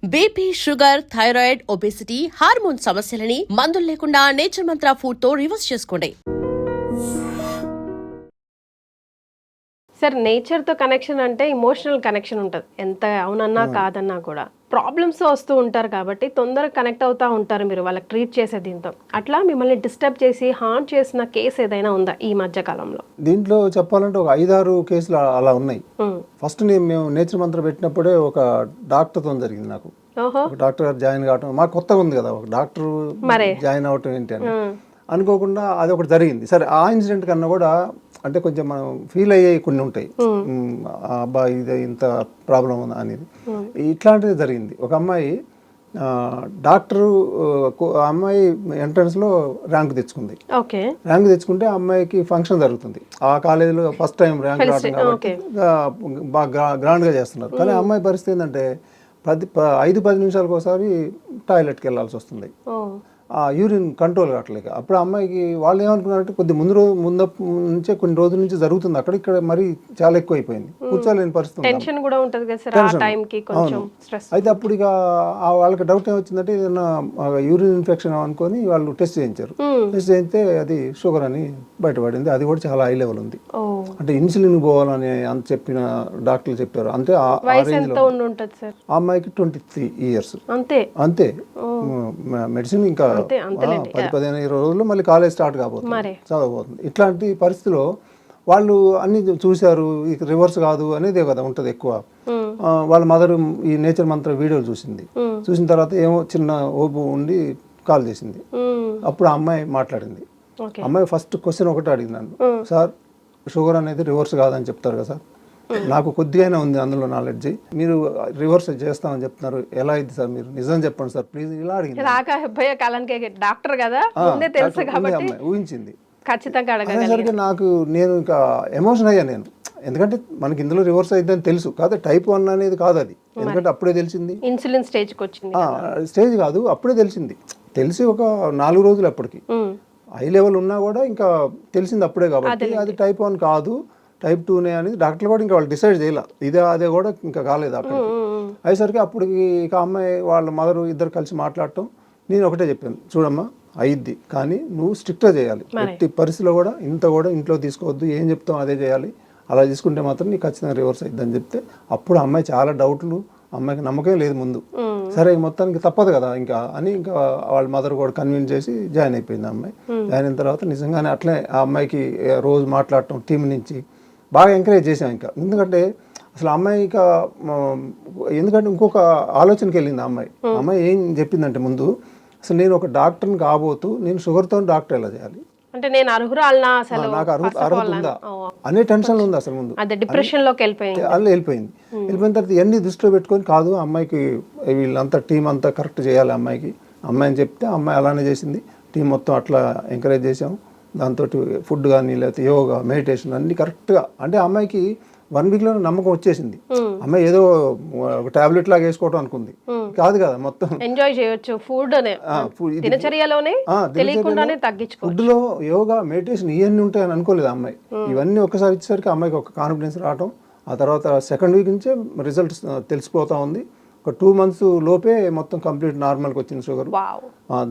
BP, sugar, thyroid, obesity, hormone సమస్యలని మందులు లేకుండా నేచర్ మంత్ర ఫుడ్ తో రివర్స్ చేసుకోండి. సార్ నేచర్తో కనెక్షన్ అంటే ఇమోషనల్ కనెక్షన్ ఉంటుంది. ఎంత అవునన్నా కాదన్నా కూడా ప్రాబ్లమ్స్ వస్తూ ఉంటారు కాబట్టి తొందరగా కనెక్ట్ అవుతూ ఉంటారు మీరు వాళ్ళకి ట్రీట్ చేసే దీంతో. అట్లా మిమ్మల్ని డిస్టర్బ్ చేసి హార్మ్ చేసిన కేసు ఏదైనా ఉందా ఈ మధ్య కాలంలో? దీంట్లో చెప్పాలంటే ఒక 5-6 కేసులు అలా ఉన్నాయి. ఫస్ట్ మేము నేచర్ మంత్ర పెట్టినప్పుడే ఒక డాక్టర్తో జరిగింది. నాకు ఒక డాక్టర్ గారు జాయిన్ కావటం మాకు కొత్తగా ఉంది కదా, ఒక డాక్టర్ జాయిన్ అవటం ఏంటి అని అనుకోకుండా అది ఒకటి జరిగింది. సరే, ఆ ఇన్సిడెంట్ కన్నా కూడా అంటే కొంచెం మనం ఫీల్ అయ్యేవి కొన్ని ఉంటాయి. అబ్బా ఇది ఇంత ప్రాబ్లం ఉందా అనేది. ఇట్లాంటిది జరిగింది. ఒక అమ్మాయి డాక్టరు అమ్మాయి ఎంట్రన్స్లో ర్యాంక్ తెచ్చుకుంది. ర్యాంక్ తెచ్చుకుంటే ఆ అమ్మాయికి ఫంక్షన్ జరుగుతుంది. ఆ కాలేజీలో ఫస్ట్ టైం ర్యాంక్ రావడం కాబట్టి బాగా గ్రాండ్గా చేస్తున్నారు. కానీ ఆ అమ్మాయి పరిస్థితి ఏంటంటే 5-10 నిమిషాలకు ఒకసారి టాయిలెట్కి వెళ్ళాల్సి వస్తుంది. ఆ యూరిన్ కంట్రోల్ కావట్లేక అప్పుడు అమ్మాయికి వాళ్ళు ఏమనుకున్నారంటే కొద్ది ముందు నుంచే కొన్ని రోజుల నుంచి జరుగుతుంది, అక్కడ ఇక్కడ మరి చాలా ఎక్కువ అయిపోయింది, కూర్చోలేని పరిస్థితి. అయితే అప్పుడు ఇక వాళ్ళకి డౌట్ ఏమొచ్చిందంటే ఏదైనా యూరిన్ ఇన్ఫెక్షన్ అనుకొని వాళ్ళు టెస్ట్ చేయించారు. టెస్ట్ చేయిస్తే అది షుగర్ అని బయటపడింది. అది కూడా చాలా హై లెవెల్ ఉంది. అంటే ఇన్సులిన్ పోవాలని అంత చెప్పిన డాక్టర్లు చెప్పారు. అంటే ఆ అమ్మాయికి 23 years అంతే. మెడిసిన్ ఇంకా 10-15 రోజుల్లో మళ్ళీ కాలేజ్ స్టార్ట్ కాబోతుంది, చదవబోతుంది. ఇట్లాంటి పరిస్థితిలో వాళ్ళు అన్ని చూశారు. ఇక రివర్స్ కాదు అనేది కదా ఉంటుంది ఎక్కువ. వాళ్ళ మదర్ ఈ నేచర్ మంత్ర వీడియోలు చూసిన తర్వాత ఏమో చిన్న ఓపు ఉండి కాల్ చేసింది. అప్పుడు ఆ అమ్మాయి మాట్లాడింది. అమ్మాయి ఫస్ట్ క్వశ్చన్ ఒకటి అడిగింది నన్ను, సార్ షుగర్ అనేది రివర్స్ కాదని చెప్తారు కదా సార్, నాకు కొద్దిగానే ఉంది అందులో నాలెడ్జ్, మీరు రివర్స్ చేస్తామని చెప్తున్నారు, ఎలా అయింది సార్, మీరు నిజం చెప్పండి సార్ ప్లీజ్, ఇలా అడిగింది. డాక్టర్ కదా ఊహించింది ఖచ్చితంగా. అనేసరికి నేను ఇంకా ఎమోషన్ అయ్యా నేను. ఎందుకంటే మనకి ఇందులో రివర్స్ అయిద్దని తెలుసు కాదు, టైప్ 1 అనేది కాదు అది. ఎందుకంటే అప్పుడే తెలిసింది, ఇన్సులిన్ స్టేజ్ కాదు, అప్పుడే తెలిసి ఒక 4 రోజులు అప్పటికి హై లెవెల్ ఉన్నా కూడా ఇంకా తెలిసింది అప్పుడే. కాబట్టి అది టైప్ 1 కాదు, టైప్ 2 అనేది డాక్టర్లు కూడా ఇంకా వాళ్ళు డిసైడ్ చేయాల, అదే కూడా ఇంకా కాలేదు అక్కడికి. అయ్యేసరికి అప్పటికి ఇక అమ్మాయి వాళ్ళ మదరు ఇద్దరు కలిసి మాట్లాడటం. నేను ఒకటే చెప్పాను, చూడమ్మా అయ్యిద్ది కానీ నువ్వు స్ట్రిక్ట్గా చేయాలి, ఎట్టి పరిస్థితిలో కూడా ఇంట్లో తీసుకోవద్దు, ఏం చెప్తాం అదే చేయాలి, అలా తీసుకుంటే మాత్రం నీకు ఖచ్చితంగా రివర్స్ అయ్యిద్ది అని చెప్తే అప్పుడు అమ్మాయి చాలా డౌట్లు, అమ్మాయికి నమ్మకం లేదు ముందు. సరే మొత్తానికి తప్పదు కదా ఇంకా వాళ్ళ మదర్ కూడా కన్విన్స్ చేసి జాయిన్ అయిపోయింది. అమ్మాయి జాయిన్ అయిన తర్వాత నిజంగానే అట్లే ఆ అమ్మాయికి రోజు మాట్లాడటం, టీం నుంచి బాగా ఎంకరేజ్ చేసాం. ఇంకా ఎందుకంటే అసలు అమ్మాయి ఎందుకంటే ఇంకొక ఆలోచనకి వెళ్ళింది అమ్మాయి ఏం చెప్పిందంటే ముందు అసలు నేను ఒక డాక్టర్ని కాబోతూ నేను షుగర్తో డాక్టర్ ఎలా చేయాలి, అంటే నేను అర్హురాలనా, నాకు అర్హత ఉందా అనే టెన్షన్లో ఉంది. అసలు ముందు వెళ్ళిపోయింది. వెళ్ళిపోయిన తర్వాత ఇవన్నీ దృష్టిలో పెట్టుకొని కాదు అమ్మాయికి వీళ్ళంతా టీం అంతా కరెక్ట్ చేయాలి అమ్మాయిని చెప్తే అమ్మాయి అలానే చేసింది. టీం మొత్తం అట్లా ఎంకరేజ్ చేసాం. దాంతో ఫుడ్ కానీ లేకపోతే యోగా, మెడిటేషన్ అన్ని కరెక్ట్గా, అంటే అమ్మాయికి 1 weekలో నమ్మకం వచ్చేసింది. అమ్మాయి ఏదో ఒక టాబ్లెట్ లాగా వేసుకోవటం అనుకుంది, కాదు కదా, మొత్తం ఎంజాయ్ చేయొచ్చు. ఫుడ్లో యోగా, మెడిటేషన్ ఇవన్నీ ఉంటాయని అనుకోలేదు అమ్మాయి. ఇవన్నీ ఒకసారి ఇచ్చేసరికి అమ్మాయికి ఒక కాన్ఫిడెన్స్ రావటం. ఆ తర్వాత 2nd week నుంచే రిజల్ట్స్ తెలిసిపోతా ఉంది. ఒక 2 months లోపే మొత్తం కంప్లీట్ నార్మల్కి వచ్చింది షుగర్.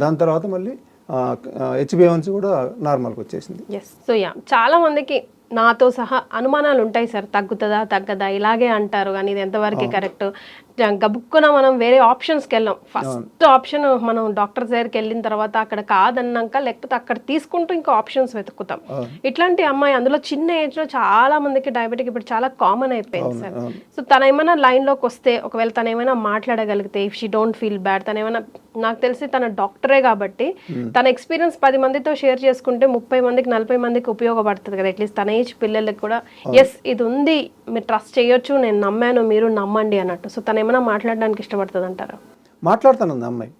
దాని తర్వాత మళ్ళీ HbA1c కూడా నార్మల్కి వచ్చేసింది. సో చాలా మందికి నాతో సహా అనుమానాలు ఉంటాయి సార్, తగ్గదా ఇలాగే అంటారు కానీ ఇది ఎంతవరకు కరెక్ట్. గబుక్కున మనం వేరే ఆప్షన్స్కి వెళ్ళాం. ఫస్ట్ ఆప్షన్ మనం డాక్టర్ దగ్గరికి వెళ్ళిన తర్వాత అక్కడ కాదన్నాక లేకపోతే అక్కడ తీసుకుంటూ ఇంకా ఆప్షన్స్ వెతుకుతాం. ఇట్లాంటి అమ్మాయి అందులో చిన్న ఏజ్లో చాలా మందికి డయాబెటిక్ ఇప్పుడు చాలా కామన్ అయిపోయింది సార్. సో తన ఏమైనా లైన్లోకి వస్తే ఒకవేళ తను ఏమైనా మాట్లాడగలిగితే, if she don't feel bad, తను ఏమైనా, నాకు తెలిసి తన డాక్టరే కాబట్టి తన ఎక్స్పీరియన్స్ 10 మందితో షేర్ చేసుకుంటే 30 మందికి 40 మందికి ఉపయోగపడుతుంది కదా. అట్లీస్ట్ తన ఏజ్ పిల్లలకి కూడా ఎస్ ఇది ఉంది, మీరు ట్రస్ట్ చేయొచ్చు, నేను నమ్మాను, మీరు నమ్మండి అన్నట్టు. సో తను ఏమైనా మాట్లాడడానికి ఇష్టపడుతుంది అంటారా? మాట్లాడుతానంది అమ్మాయి.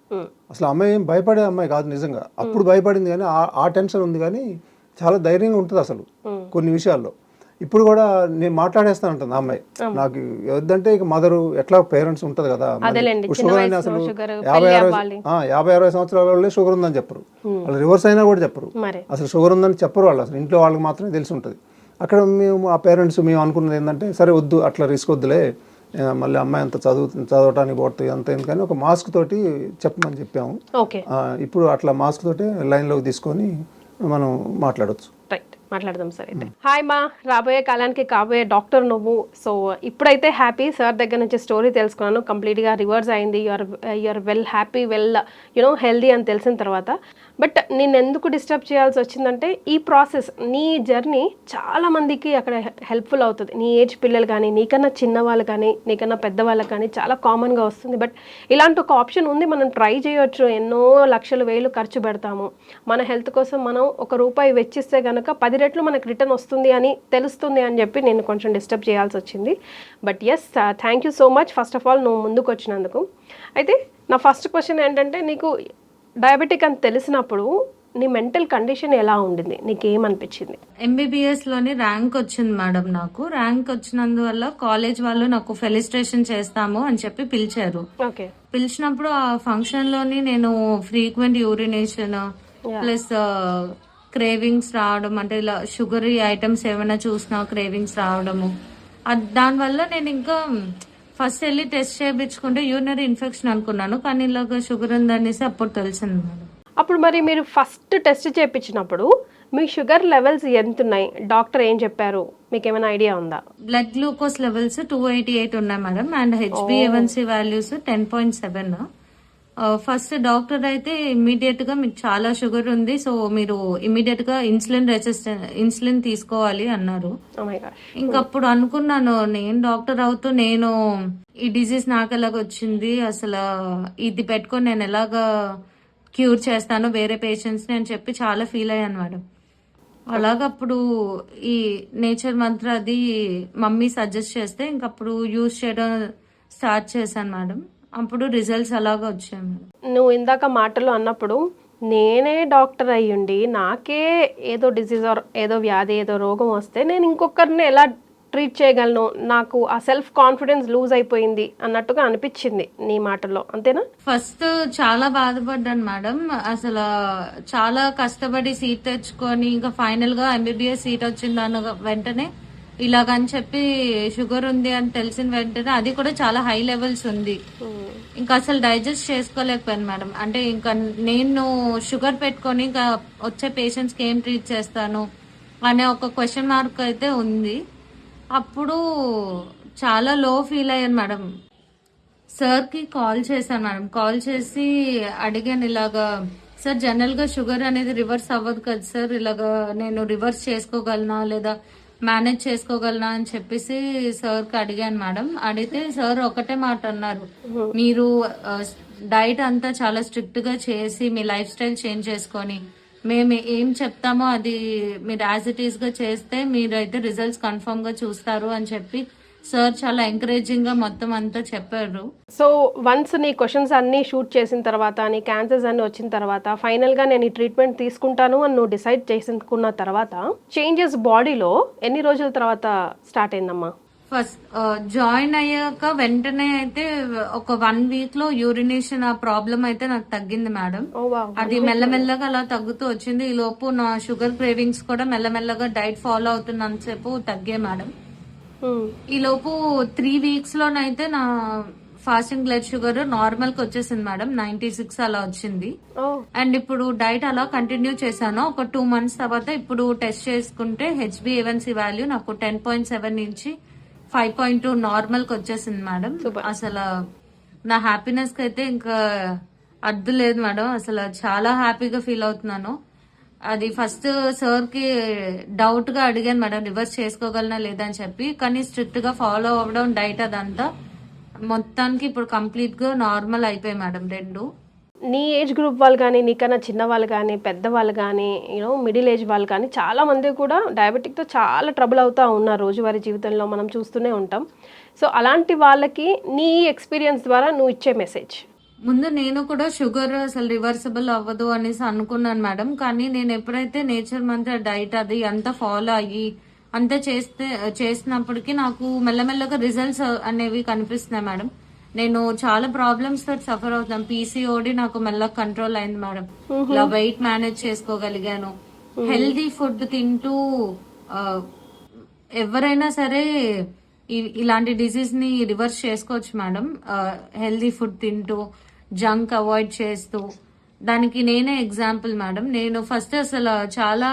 అసలు అమ్మాయి ఏం భయపడే అమ్మాయి కాదు నిజంగా. అప్పుడు భయపడింది కానీ ఆ టెన్షన్ ఉంది, కానీ చాలా ధైర్యంగా ఉంటుంది అసలు కొన్ని విషయాల్లో. ఇప్పుడు కూడా నేను మాట్లాడేస్తాను అంటుంది అమ్మాయి. నాకు వద్దంటే ఇక మదరు ఎట్లా పేరెంట్స్ ఉంటుంది కదా, షుగర్ అని అసలు 50-60 సంవత్సరాల వాళ్ళే షుగర్ ఉందని చెప్పరు, వాళ్ళు రివర్స్ అయినా కూడా చెప్పరు, అసలు షుగర్ ఉందని చెప్పరు వాళ్ళు. అసలు ఇంట్లో వాళ్ళకి మాత్రమే తెలిసి ఉంటుంది. అక్కడ మేము ఆ పేరెంట్స్ మేము అనుకున్నది ఏంటంటే సరే వద్దు, అట్లా రిస్క్ వద్దులే, మళ్ళీ అమ్మాయి అంత చదవటానికి పోతుంది అంత ఎందుకని ఒక మాస్క్ తోటి చెప్పమని చెప్పాము. ఓకే, ఇప్పుడు అట్లా మాస్క్ తోటి లైన్లోకి తీసుకొని మనం మాట్లాడవచ్చు. రైట్, మాట్లాడదాం సార్. అయితే హాయ్ మా, రాబోయే కాలానికి కాబోయే డాక్టర్ నువ్వు. సో ఇప్పుడైతే హ్యాపీ, సార్ దగ్గర నుంచి స్టోరీ తెలుసుకున్నాను, కంప్లీట్గా రివర్స్ అయింది, you are well happy, well healthy అని తెలిసిన తర్వాత. బట్ నేను ఎందుకు డిస్టర్బ్ చేయాల్సి వచ్చిందంటే ఈ ప్రాసెస్, నీ జర్నీ చాలా మందికి అక్కడ హెల్ప్ఫుల్ అవుతుంది. నీ ఏజ్ పిల్లలు కానీ, నీకన్నా చిన్న వాళ్ళు కానీ, నీకన్నా పెద్దవాళ్ళకి కానీ చాలా కామన్గా వస్తుంది. బట్ ఇలాంటి ఒక ఆప్షన్ ఉంది, మనం ట్రై చేయొచ్చు. ఎన్నో లక్షలు వేలు ఖర్చు పెడతాము, మన హెల్త్ కోసం మనం ₹1 వెచ్చిస్తే కనుక 10 రెట్లు మనకు రిటర్న్ వస్తుంది అని తెలుస్తుంది అని చెప్పి నేను కొంచెం డిస్టర్బ్ చేయాల్సి వచ్చింది. But yes, thank you so much first of all నువ్వు ముందుకు వచ్చినందుకు. అయితే నా ఫస్ట్ క్వశ్చన్ ఏంటంటే, నీకు డయాబెటిక్ అని తెలిసినప్పుడు నీ మెంటల్ కండిషన్ ఎలా ఉండింది, నీకేమనిపించింది? MBBS-లోని ర్యాంక్ వచ్చింది మేడం. నాకు ర్యాంక్ వచ్చినందువల్ల కాలేజ్ వాళ్ళు నాకు ఫెలిస్ట్రేషన్ చేస్తాము అని చెప్పి పిలిచారు. ఓకే, పిలిచినప్పుడు ఆ ఫంక్షన్ లోని నేను ఫ్రీక్వెంట్ యూరినేషన్ ప్లస్ క్రేవింగ్స్ రావడం, అంటే ఇలా షుగరీ ఐటమ్స్ ఏమైనా చూసినా క్రేవింగ్స్ రావడము, దానివల్ల నేను ఇంకా ఫస్ట్ వెళ్ళి టెస్ట్ చేయించుకుంటే యూరినరీ ఇన్ఫెక్షన్ అనుకున్నాను, కానీ ఇలాగ షుగర్ ఉందనేసి అప్పుడు తెలిసింది మేడం. అప్పుడు మరి మీరు ఫస్ట్ టెస్ట్ చేయించినప్పుడు మీ షుగర్ లెవెల్స్ ఎంత ఉన్నాయి, డాక్టర్ ఏం చెప్పారు, మీకు ఏమైనా ఐడియా ఉందా? బ్లడ్ గ్లూకోజ్ లెవెల్స్ 288 ఉన్నాయి madam, and HbA1c values 10.7. First doctor అయితే ఇమ్మీడియట్ గా మీకు చాలా షుగర్ ఉంది, సో మీరు ఇమ్మీడియట్ గా ఇన్సులిన్ తీసుకోవాలి అన్నారు. ఇంకప్పుడు అనుకున్నాను, నేను డాక్టర్ అవుతూ నేను ఈ డిజీజ్ నాకు ఎలాగ వచ్చింది, అసలు ఇది పెట్టుకొని నేను ఎలాగా క్యూర్ చేస్తాను వేరే పేషెంట్స్ ని అని చెప్పి చాలా ఫీల్ అయ్యాను మేడం. అలాగప్పుడు ఈ నేచర్ మంత్ర అది మమ్మీ సజెస్ట్ చేస్తే ఇంకప్పుడు యూజ్ చేయడం స్టార్ట్ చేశాను మేడం. అప్పుడు రిజల్ట్స్ అలాగా వచ్చాయి మేడం. నువ్వు ఇందాక మాటలు అన్నప్పుడు నేనే డాక్టర్ అయ్యుండి నాకే ఏదో డిసీజ్ ఏదో వ్యాధి ఏదో రోగం వస్తే నేను ఇంకొకరిని ఎలా ట్రీట్ చేయగలను, నాకు ఆ సెల్ఫ్ కాన్ఫిడెన్స్ లూజ్ అయిపోయింది అన్నట్టుగా అనిపించింది నీ మాటల్లో, అంతేనా? ఫస్ట్ చాలా బాధపడ్డాను మేడం. అసలు చాలా కష్టపడి సీట్ తెచ్చుకొని ఇంకా ఫైనల్ గా MBBS సీట్ వచ్చింది వెంటనే ఇలాగని చెప్పి షుగర్ ఉంది అని తెలిసిన వెంటనే, అది కూడా చాలా హై లెవెల్స్ ఉంది, ఇంకా అసలు డైజెస్ట్ చేసుకోలేకపోయాను మేడం. అంటే ఇంకా నేను షుగర్ పెట్టుకొని ఇంకా వచ్చే పేషెంట్స్ కి ఏం ట్రీట్ చేస్తాను అనే ఒక క్వశ్చన్ మార్క్ అయితే ఉంది. అప్పుడు చాలా లో ఫీల్ అయ్యాను మేడం. సార్ కి కాల్ చేశాను మేడం. కాల్ చేసి అడిగాను, ఇలాగా సార్ జనరల్ గా షుగర్ అనేది రివర్స్ అవ్వదు కదా సార్, ఇలాగా నేను రివర్స్ చేసుకోగలనా లేదా మేనేజ్ చేసుకోగలనా అని చెప్పేసి సార్ కి అడిగాను మేడం. అడిగితే సార్ ఒకటే మాట అన్నారు, మీరు డైట్ అంతా చాలా స్ట్రిక్ట్ గా చేసి మీ లైఫ్ స్టైల్ చేంజ్ చేసుకొని మేము ఏం చెప్తామో అది మీరు యాజ్ ఇట్ ఈస్ గా చేస్తే మీరైతే రిజల్ట్స్ కన్ఫర్మ్ గా చూస్తారు అని చెప్పి సార్ చాలా ఎంకరేజింగ్ గా మొత్తం అంతా చెప్పారు. సో వన్స్ నీ క్వశ్చన్స్ అన్ని షూట్ చేసిన తర్వాత, నీ క్యాన్సర్స్ అన్ని వచ్చిన తర్వాత, ఫైనల్ గా నేను ఈ ట్రీట్మెంట్ తీసుకుంటాను అని నువ్వు డిసైడ్ చేసుకున్న తర్వాత చేంజెస్ బాడీలో ఎన్ని రోజుల తర్వాత స్టార్ట్ అయిందమ్మా? ఫస్ట్ జాయిన్ అయ్యాక వెంటనే అయితే ఒక 1 వీక్ లో యూరినేషన్ ఆ ప్రాబ్లం అయితే నాకు తగ్గింది మేడం. అది మెల్లమెల్లగా అలా తగ్గుతూ వచ్చింది. ఈ లోపు నా షుగర్ క్రేవింగ్స్ కూడా మెల్లమెల్లగా డైట్ ఫాలో అవుతున్నంతసేపు తగ్గే మేడం. ఈ లోపు 3 వీక్స్ లోనైతే నా ఫాస్టింగ్ బ్లడ్ షుగర్ నార్మల్ కి వచ్చేసింది మేడం, 96 అలా వచ్చింది. అండ్ ఇప్పుడు డైట్ అలా కంటిన్యూ చేశాను. ఒక 2 మంత్స్ తర్వాత ఇప్పుడు టెస్ట్ చేసుకుంటే HbA1c వాల్యూ నాకు 10.7 నుంచి 5.2 నార్మల్ కి వచ్చేసింది మేడం. అసలు నా హ్యాపీనెస్ కి అయితే ఇంకా అడ్డు లేదు మేడం. అసలు చాలా హ్యాపీగా ఫీల్ అవుతున్నాను. అది ఫస్ట్ సార్ కి డౌట్ గా అడిగాను మేడం, రివర్స్ చేసుకోగలనా లేదా అని చెప్పి, కానీ స్ట్రిక్ట్ గా ఫాలో అవ్వడం డైట్ అదంతా మొత్తానికి ఇప్పుడు కంప్లీట్ గా నార్మల్ అయిపోయాయి మేడం. 2 నీ ఏజ్ గ్రూప్ వాళ్ళు కానీ, నీకన్నా చిన్న వాళ్ళు కానీ, పెద్దవాళ్ళు కానీ, మిడిల్ ఏజ్ వాళ్ళు కానీ చాలా మంది కూడా డయాబెటిక్తో చాలా ట్రబుల్ అవుతూ ఉన్నారు రోజువారీ జీవితంలో, మనం చూస్తూనే ఉంటాం. సో అలాంటి వాళ్ళకి నీ ఎక్స్పీరియన్స్ ద్వారా నువ్వు ఇచ్చే మెసేజ్? ముందు నేను కూడా షుగర్ అసలు రివర్సిబుల్ అవ్వదు అనేసి అనుకున్నాను మేడం, కానీ నేను ఎప్పుడైతే నేచర్ మంత్ర డైట్ అది అంతా ఫాలో అయ్యి అంతా చేసినప్పటికీ నాకు మెల్లమెల్లగా రిజల్ట్స్ అనేవి కనిపిస్తున్నాయి మేడం. నేను చాలా ప్రాబ్లమ్స్ తో సఫర్ అవుతాను. PCOD నాకు మెల్లగా కంట్రోల్ అయింది మేడం. ఇలా వెయిట్ మేనేజ్ చేసుకోగలిగాను. హెల్దీ ఫుడ్ తింటూ ఎవరైనా సరే ఇలాంటి డిసీజ్ ని రివర్స్ చేసుకోవచ్చు మేడం. హెల్దీ ఫుడ్ తింటూ, జంక్ అవాయిడ్ చేస్తూ. దానికి నేనే ఎగ్జాంపుల్ మేడం. నేను ఫస్ట్ అసలు చాలా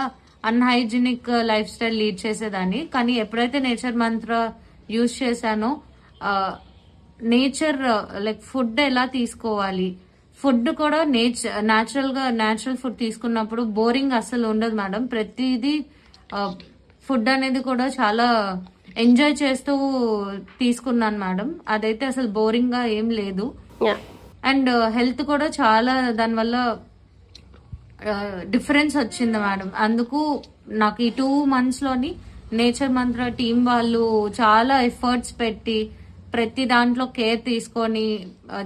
అన్హైజీనిక్ లైఫ్ స్టైల్ లీడ్ చేసేదాన్ని. కానీ ఎప్పుడైతే నేచర్ మంత్ర యూజ్ చేశానో, నేచర్ లైక్ ఫుడ్ ఎలా తీసుకోవాలి, ఫుడ్ కూడా న్యాచురల్ ఫుడ్ తీసుకున్నప్పుడు బోరింగ్ అసలు ఉండదు మేడం. ప్రతిదీ ఫుడ్ అనేది కూడా చాలా ఎంజాయ్ చేస్తూ తీసుకున్నాను మేడం. అదైతే అసలు బోరింగ్ గా ఏం లేదు. అండ్ హెల్త్ కూడా చాలా దానివల్ల డిఫరెన్స్ వచ్చింది మేడం. అందుకు నాకు ఈ 2 months లోని నేచర్ మంత్ర టీం వాళ్ళు చాలా ఎఫర్ట్స్ పెట్టి ప్రతి దాంట్లో కేర్ తీసుకొని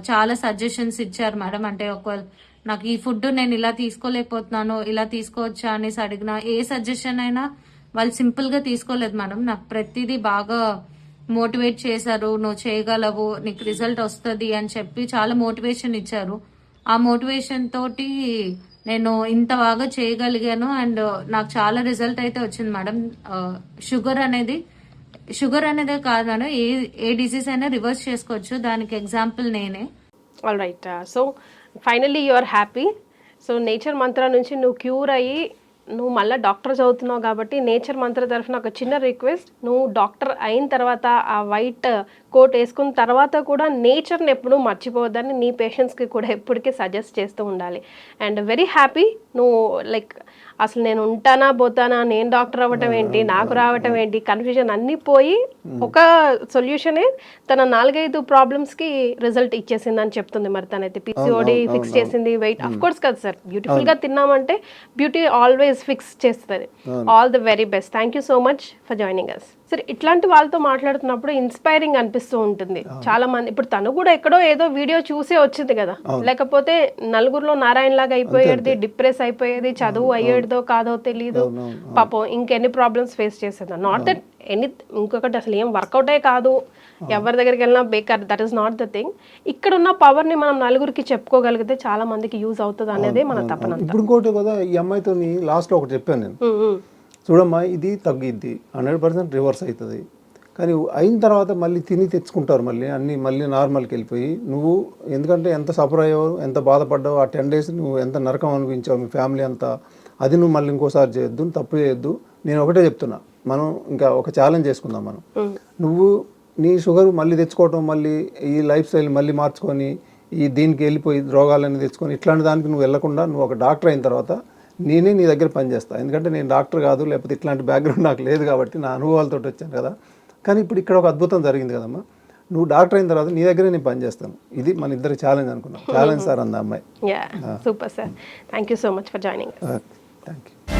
చాలా సజెషన్స్ ఇచ్చారు మేడం. అంటే ఒకవేళ నాకు ఈ ఫుడ్ నేను ఇలా తీసుకోలేకపోతున్నాను, ఇలా తీసుకోవచ్చా అనేసి అడిగిన ఏ సజెషన్ అయినా వాళ్ళు సింపుల్ గా తీసుకోలేదు మేడం. నాకు ప్రతిదీ బాగా మోటివేట్ చేశారు. నువ్వు చేయగలవు, నీకు రిజల్ట్ వస్తుంది అని చెప్పి చాలా మోటివేషన్ ఇచ్చారు. ఆ మోటివేషన్ తోటి నేను ఇంత బాగా చేయగలిగాను. అండ్ నాకు చాలా రిజల్ట్ అయితే వచ్చింది మేడం. షుగర్ అనేది కాదు మేడం, ఏ డిసీజ్ అయినా రివర్స్ చేసుకోవచ్చు. దానికి ఎగ్జాంపుల్ నేనే. All right. So finally you are happy. So Nature Mantra నుంచి నువ్వు క్యూర్ అయ్యి నువ్వు మళ్ళీ డాక్టర్ చదువుతున్నావు కాబట్టి నేచర్ మంత్ర తరఫున ఒక చిన్న రిక్వెస్ట్, నువ్వు డాక్టర్ అయిన తర్వాత ఆ వైట్ కోట్ వేసుకున్న తర్వాత కూడా నేచర్ని ఎప్పుడూ మర్చిపోవద్దని నీ పేషెంట్స్కి కూడా ఎప్పటికీ సజెస్ట్ చేస్తూ ఉండాలి. అండ్ వెరీ హ్యాపీ నువ్వు లైక్ అసలు నేను ఉంటానా పోతానా, నేను డాక్టర్ అవ్వటం ఏంటి, నాకు రావటం ఏంటి, కన్ఫ్యూజన్ అన్నీ పోయి ఒక సొల్యూషనే తన 4-5 ప్రాబ్లమ్స్కి రిజల్ట్ ఇచ్చేసిందని చెప్తుంది. మరి తనైతే పిసిఓడి ఫిక్స్ చేసింది, వెయిట్ అఫ్ కోర్స్ కదా సార్, బ్యూటిఫుల్గా తిన్నామంటే బ్యూటీ ఆల్వేస్ ఫిక్స్ చేస్తుంది. All the very best. Thank you so much for joining us. సరే, ఇట్లాంటి వాళ్ళతో మాట్లాడుతున్నప్పుడు ఇన్స్పైరింగ్ అనిపిస్తూ ఉంటుంది చాలా మంది. ఇప్పుడు తను కూడా ఎక్కడో ఏదో వీడియో చూసే వచ్చింది కదా, లేకపోతే నలుగురిలో నారాయణ లాగా అయిపోయేది, డిప్రెస్ అయిపోయేది, చదువు అయ్యేదో కాదో తెలియదు, పాపం ఇంకెన్ని ప్రాబ్లమ్స్ ఫేస్ చేసేది. నాట్ దట్ ఇంకొకటి అసలు ఏం వర్కౌటే కాదు, ఎవరి దగ్గరికి వెళ్ళినా బేకార్, that is not the thing. ఇక్కడ ఉన్న పవర్ని మనం నలుగురికి చెప్పుకోగలిగితే చాలా మందికి యూజ్ అవుతుంది అనేది మన తపన. ఇప్పుడు ఇంకోటి కదా, ఈ అమ్మాయితో లాస్ట్లో ఒకటి చెప్పాను నేను, చూడమ్మా ఇది తగ్గిద్ది, 100% రివర్స్ అవుతుంది. కానీ అయిన తర్వాత మళ్ళీ తిని తెచ్చుకుంటారు, మళ్ళీ నార్మల్కి వెళ్ళిపోయి. నువ్వు ఎందుకంటే ఎంత సఫర్ అయ్యావు, ఎంత బాధపడ్డావు, ఆ 10 days నువ్వు ఎంత నరకం అనిపించావు, మీ ఫ్యామిలీ అంతా, అది నువ్వు మళ్ళీ ఇంకోసారి చేయొద్దు, తప్పు చేయొద్దు. నేను ఒకటే చెప్తున్నా, మనం ఇంకా ఒక ఛాలెంజ్ చేసుకుందాం మనం. నువ్వు నీ షుగర్ మళ్ళీ తెచ్చుకోవటం, మళ్ళీ ఈ లైఫ్ స్టైల్ మళ్ళీ మార్చుకొని దీనికి వెళ్ళిపోయి రోగాలన్నీ తెచ్చుకొని ఇట్లాంటి దానికి నువ్వు వెళ్లకుండా, నువ్వు ఒక డాక్టర్ అయిన తర్వాత నేనే నీ దగ్గర పనిచేస్తాను. ఎందుకంటే నేను డాక్టర్ కాదు, లేకపోతే ఇట్లాంటి బ్యాక్గ్రౌండ్ నాకు లేదు కాబట్టి నా అనుభవాలతో వచ్చాను కదా. కానీ ఇప్పుడు ఇక్కడ ఒక అద్భుతం జరిగింది కదమ్మా, నువ్వు డాక్టర్ అయిన తర్వాత నీ దగ్గరే నేను పనిచేస్తాను. ఇది మన ఇద్దరి ఛాలెంజ్ అనుకున్నాం. ఛాలెంజ్ సార్ అంద అమ్మాయి. Super sir, thank you so much for joining. Thank you.